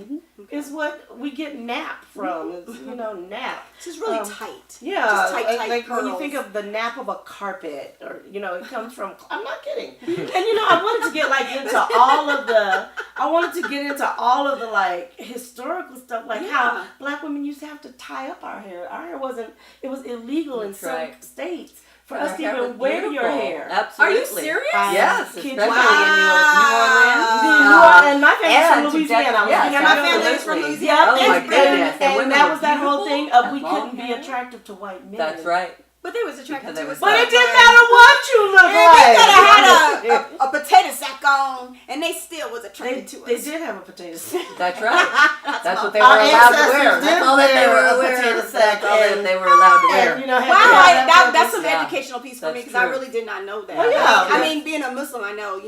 Is what we get nap from. It's, nap. It's just really Um, tight. Yeah, Just tight like when you curls. think of the nap of a carpet, or it comes from. I'm not kidding. And I wanted to get into all of the. I wanted to get into all of the historical stuff, like how Yeah. black women used to have to tie up our hair. Our hair wasn't. It was illegal in That's some right. states for Their us to hair was even wear your beautiful. hair. Absolutely. Are you serious? Yes, Kid especially you. in New Orleans. And my family's and from to Louisiana. dec- yes, Yeah, my family is from absolutely. Louisiana. Oh my and, goodness. and women that were was that whole beautiful thing of we and long couldn't be hair. attractive to white men. That's right. But they was attracted Because to they us. was But it didn't matter what you look They like. could have had a potato sack on, and they still was attracted to us. They did have a potato sack. That's right. That's what they were Our allowed to ancestors wear. did That's all that they wear were a aware potato of. sack That's all that and- they were allowed to wear. And, had Wow, to have that that's some Yeah. educational piece for me, That's because I true. really did not know that. Oh, yeah. I mean, being a Muslim, I know,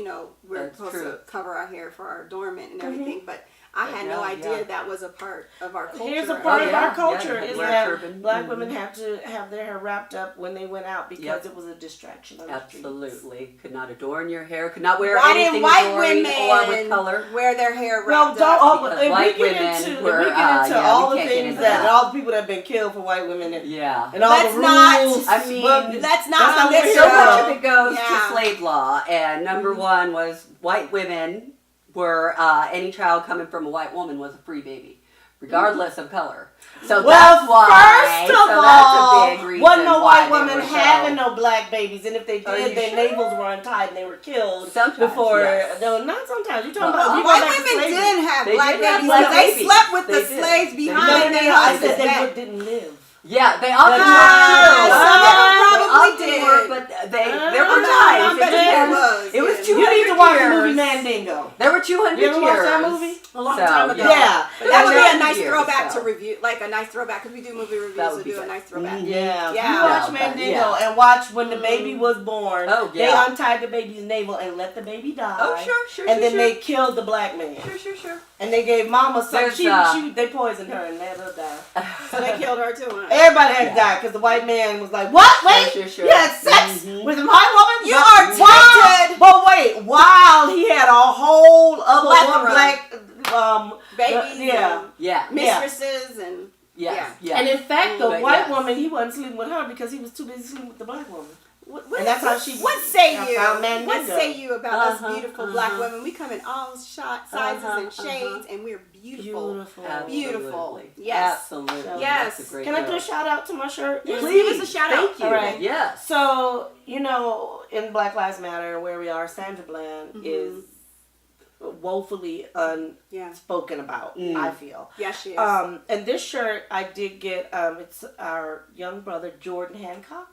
we're That's supposed true. to cover our hair for our adornment and everything, but I had no Yeah, idea yeah. that was a part of our culture. Here's a part Oh, of yeah. our culture Yeah, is wear that turban. black women have to have their hair wrapped up when they went out because Yep. it was a distraction on the streets. Absolutely. Could not adorn your hair. Could not wear Why anything didn't white adorning women or with color. wear their hair Well, wrapped don't. up? because If white we get women into, were, if we get into yeah, all we the can't get things into that, that. all the people that have been killed for white women, Yeah. and all Let's the not- rules. I mean, but Let's that's not not on what this we're So here show. much for. of it goes Yeah. to slave law, and number one was white women were any child coming from a white woman was a free baby, regardless of color. So Well, that's why. first of so all, that's a big reason wasn't no why white they women were so- having no black babies, and if they Are did, you their sure? navels were untied and they were killed Sometimes, before. yes. No, not sometimes. You're talking Well, about you go White back to women slavery. did have They black did have babies, black because they babies. slept with They the did. slaves They behind did. their I houses' said they back. didn't live. Yeah, they often Ah, were. some of them probably They did. often were, but there were I'm times. betting did. it was. It was yeah. 200 You need to watch the years. movie Mandingo. There were 200 You ever years. watch that movie? A long So, time ago. Yeah. But that would be a 200 nice years, throwback so. to review, like a nice throwback, because we do movie reviews, That so would be do a good. nice throwback. Yeah. Yeah. You watch No, but Mandingo yeah. and watch when the baby was born. Oh, They yeah. untied the baby's navel and let the baby die. Oh, sure, And then sure. they killed the black man. Sure. And they gave mama some. There's, They poisoned her and let her die. So they killed her too, huh? Everybody had to die because the white man was like, "What? Wait, Sure. you had sex with a white woman? You But are while- tainted. But wait, while he had a whole other one Plethora. black, Babies yeah. and Yeah. mistresses and Yes. Yeah. And in fact, the But white yes. woman, he wasn't sleeping with her because he was too busy sleeping with the black woman. what, And that's how she. What say I you? found Mandingo. What say you about us Uh-huh, beautiful black women? We come in all sizes and shades, and we're beautiful. Beautiful. Beautiful. Absolutely. Yes. Absolutely. Yes. That's a great Can I note. do a shout out to my shirt? Yes, Please. give us a shout out. Thank you. All right. Yes. So, in Black Lives Matter, where we are, Sandra Bland is woefully unspoken about, I feel. Yes, she is. And this shirt I did get, it's our young brother, Jordan Hancock.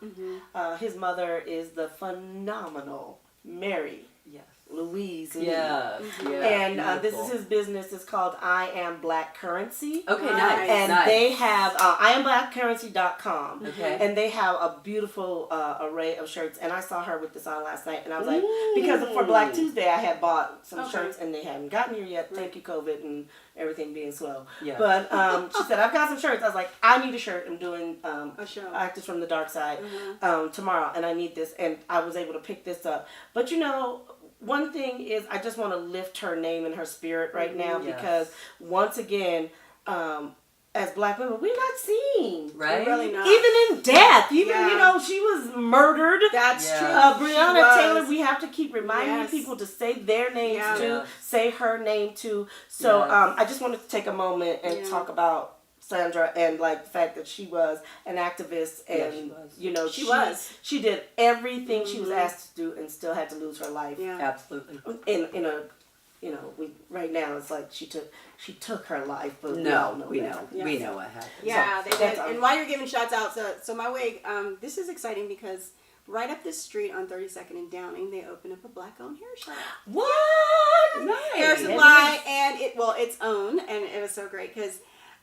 His mother is the phenomenal Mary Yes. Louise. Yeah. And this is beautiful. his business. It's called I Am Black Currency. Okay, Nice. nice. And nice. they have IamBlackCurrency.com. Okay. And they have a beautiful array of shirts. And I saw her with this on last night. And I was like, because for Black Tuesday, I had bought some shirts and they hadn't gotten here yet. Thank you, COVID, and everything being slow. Yeah. But she said, I've got some shirts. I was like, I need a shirt. I'm doing A show. Actors from the Dark Side tomorrow. And I need this. And I was able to pick this up. But you know, one thing is I just want to lift her name and her spirit right now Yes. because once again, as Black women, we're not seen. Right? We're really not. Even in death, even Yeah. you know, she was murdered. That's Yeah. true. Brianna She was. Taylor, we have to keep reminding Yes. people to say their names Yeah. too, Yes. say her name too. So Yes. I just wanted to take a moment and Yeah. talk about Sandra and like the fact that she was an activist and Yeah, she was. you know She was. she did everything she was asked to do and still had to lose her life Yeah. Absolutely. in a you know right now it's like she took her life but No, we that. know. Yes. We know what happened. Yeah, So, they that's did. all. And while you're giving shouts out, so my wig, this is exciting because right up this street on 32nd and Downing, they opened up a Black-owned hair shop. What? Nice. Hair supply, and it's owned, and it was so great because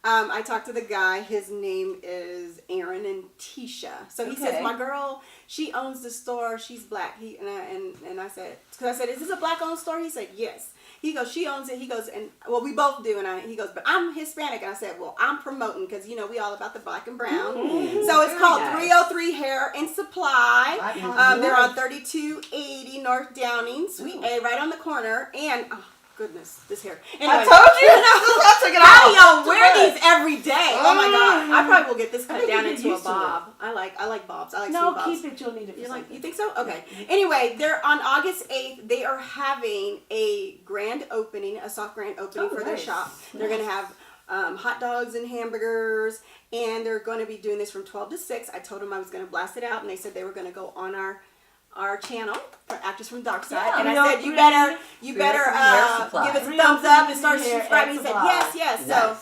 I talked to the guy. His name is Aaron and Tisha. So he says, Okay. my girl, she owns the store. She's Black. And I said, because I said, is this a Black-owned store? He said, yes. He goes, she owns it. He goes, and well, we both do. And he goes, but I'm Hispanic. And I said, well, I'm promoting because you know we all about the Black and brown. So it's Very called nice. 303 Hair and Supply. They're on 3280 North Downing, Suite A, right on the corner. And oh goodness, this hair. Anyway, I told you. I took it how off. do y'all wear these every day? Oh my god! I probably will get this cut think down you get into a used to it. bob. I like bobs. I like No, smooth bobs. keep it. You'll need it for You like? something. You think so? Okay. Anyway, they're on August 8th. They are having a grand opening, a soft grand opening Oh, for their nice. shop. They're gonna have hot dogs and hamburgers, and they're going to be doing this from 12 to 6. I told them I was going to blast it out, and they said they were going to go on our channel for Actors from the Dark Side. Yeah, and we I all said, you agree. better We have some hair supply. give us a We thumbs all up and agree start hair subscribing. He and said, supply. yes. Nice. So,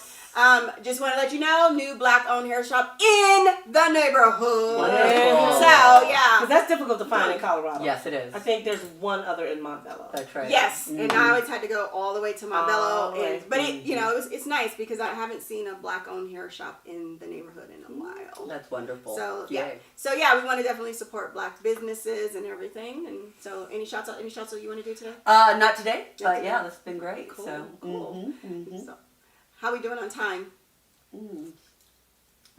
just want to let you know, new Black-owned hair shop in the neighborhood. Wonderful. So, yeah. Because that's difficult to find in Colorado. Yes, it is. I think there's one other in Montbello. That's right. Yes, and I always had to go all the way to All the Montbello, way. but it's nice because I haven't seen a Black-owned hair shop in the neighborhood in a while. That's wonderful. So Yay. we want to definitely support Black businesses and everything. And so, any shouts out you want to do today? Not today. Not today. Yeah, that's been great. Cool, So. cool. Mhm. So, how we doing on time?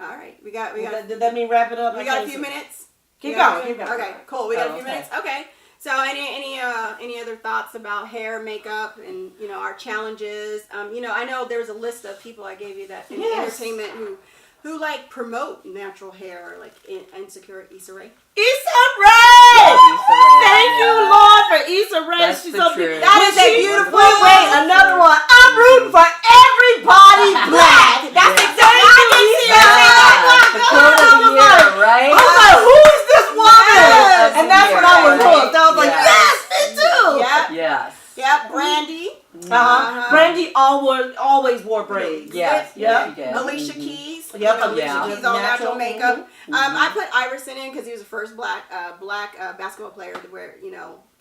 All right, we got Did that mean wrap it up? we got a few minutes. Keep We got a going, few- keep going. Okay, cool. We got a Oh, few okay. minutes. Okay. So any other thoughts about hair, makeup, and our challenges? I know there's a list of people I gave you that in Yes. entertainment who like promote natural hair, like Insecure Issa Ray. Issa Ray! Issa Ray, Thank you, yeah. Lord, for Issa Ray. That's She's the so truth. beautiful. That is a beautiful. Wait, another one. I'm rooting for everybody black. That's Yeah. exactly. I can see Yeah. that. The quote of the year, right? I was like, who is this woman? Yes. And that's when I was Right. hooked. I was like, Yes. yes, me too. Yep. Yes. Yep. Brandy. Brandy always wore braids. Yes. Yeah. She did. Alicia Keys. Yep, Alicia yeah. Keys, all natural makeup. Mhm. I put Iverson in because he was the first black basketball player to wear,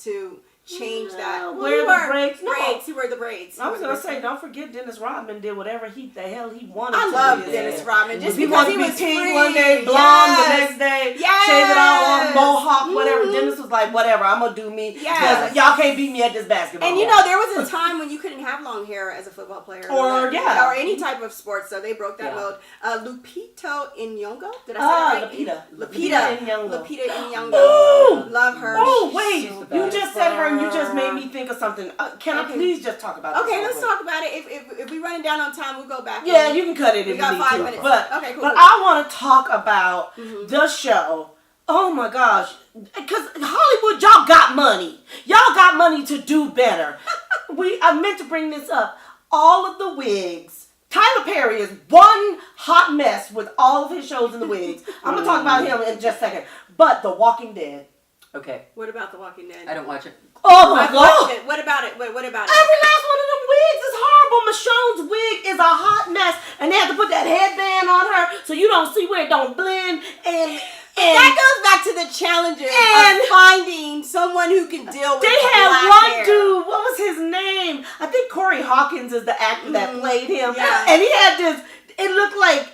to change that. Wear the braids? No. Braids. He wore the braids. I was He wore gonna the say, braids. don't forget Dennis Rodman did whatever the hell he wanted. I to love do. Dennis Rodman just He because wanted he to be was pink free. one day, blonde the Yes. next day, Yes. shave it all off, mohawk, whatever. Dennis was like, whatever, I'm gonna do me. Yes. Because y'all can't beat me at this basketball. And there was a time when you couldn't have long hair as a football player, Or any type of sports. So they broke that Yeah. mode. Lupita Nyong'o, did I say that right? Lupita Nyong'o. Nyong'o. Lupita Nyong'o. Ooh! Love her. Oh wait, She's the you best. just said her, and you just made me think of something. Can I Okay. please just talk about this? Okay, real let's quick? talk about it. If we run it down on time, we'll go back. Yeah, you can cut it if We you got need 5 to. minutes. But Okay, cool. But I want to talk about Mm-hmm. the show. Oh my gosh, because Hollywood, y'all got money. Y'all got money to do better. I meant to bring this up. All of the wigs. Tyler Perry is one hot mess with all of his shows and the wigs. I'm gonna talk about him in just a second. But The Walking Dead. Okay. What about The Walking Dead? I don't watch it. Oh my I've watched god. it. What about it? What about it? Every last one of them wigs is horrible. Michonne's wig is a hot mess, and they have to put that headband on her so you don't see where it don't blend. And That goes back to the challenges And- of finding someone who can deal with They had black one hair. dude, what was his name? I think Corey Hawkins is the actor that played him. Yeah. And he had this, it looked like,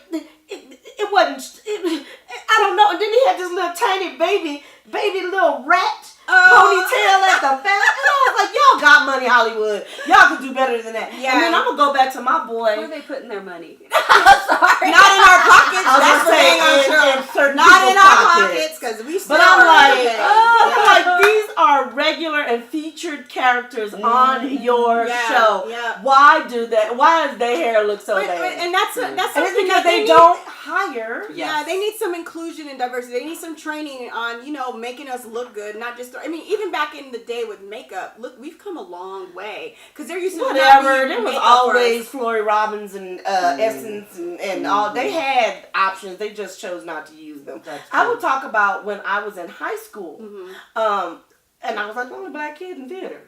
it wasn't, I don't know. And then he had this little tiny baby little rat ponytail at the back. And I was like, y'all got money, Hollywood. Y'all can do better than that. Yeah. And then I'm going to go back to my Where are boy. they putting their money? Sorry. Not in our pockets. I was That's the gonna say, thing, I'm in sure. certain Not in people's our pockets. pockets, because we still But I'm are like, okay. I'm like, these are regular and featured characters on your Yeah, show. yeah. Why do that? Why does their hair look so But- bad? and that's And something it's because that they need. don't hire. Yeah, they need some inclusion and diversity. They need some training on, making us look good, not just. I mean, even back in the day with makeup, look, we've come a long way. Because there used to not Whatever. be There was makeup for always us. Flory Robbins and Essence and all. They had options. They just chose not to use them. That's I true. would talk about when I was in high school, Mm-hmm. and I was like the only black kid in theater.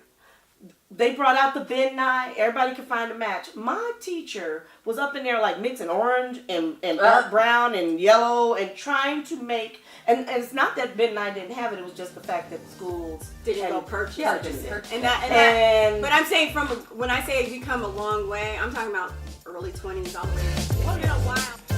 They brought out the Ben Nye. Everybody could find a match. My teacher was up in there like mixing orange and dark brown and yellow and trying to make. And it's not that Ben Nye didn't have it. It was just the fact that schools Didn't go hadn't purchase purchase it. it. And that, And but I'm saying when I say you come a long way, I'm talking about early 20s all the way. It's been a while.